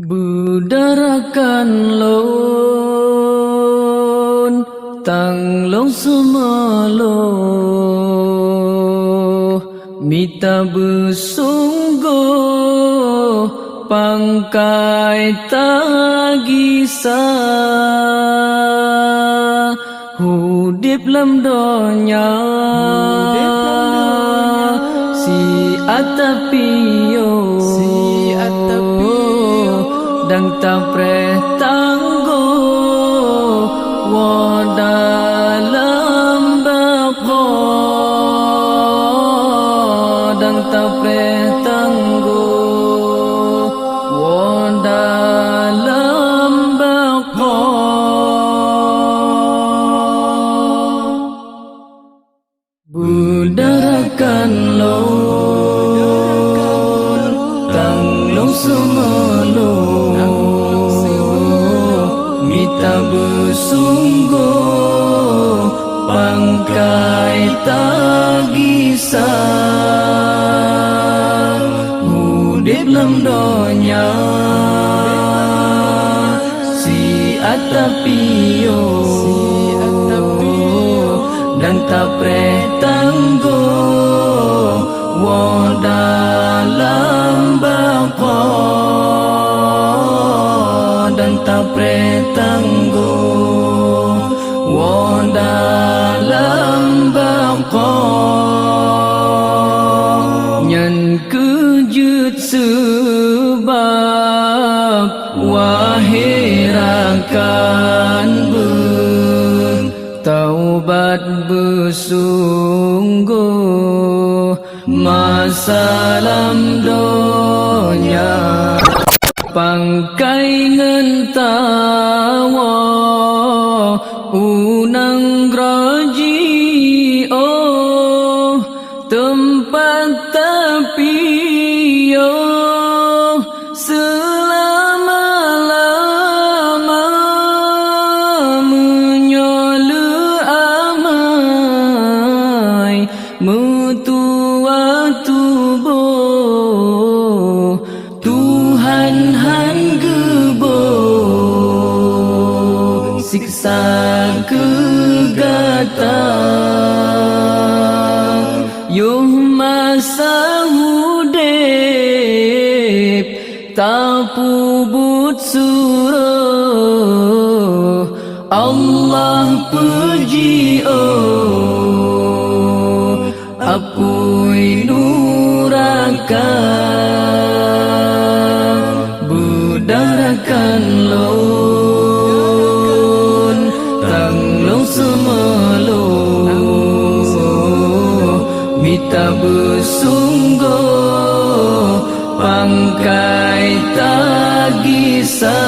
Budarakan lon tang long semalo mita bersungguh pangkai tagisa hudip lam donya si atapio dang tapre tanggo wa dalam bako dang tapre tanggo wa dalam bako budarakan lon tang long semalo mita bersungguh pangkai tagisa hudip lam donya si atapio dan tapre tanggo wa dalam bako dan tapre tanggo wa dalam bako nyan kejut sebab wahirakan taubat bersungguh masalam donya pangkai ngentawa unang graji oh tempat tapio selama-lama menyolu amai mutua tubuh Tuhan han gebo siksa kegata yuh masa hudip tapubut suruh Allah puji oh apui nurakan budarakan lon tang long semalo mita bersungguh pangkai tagisa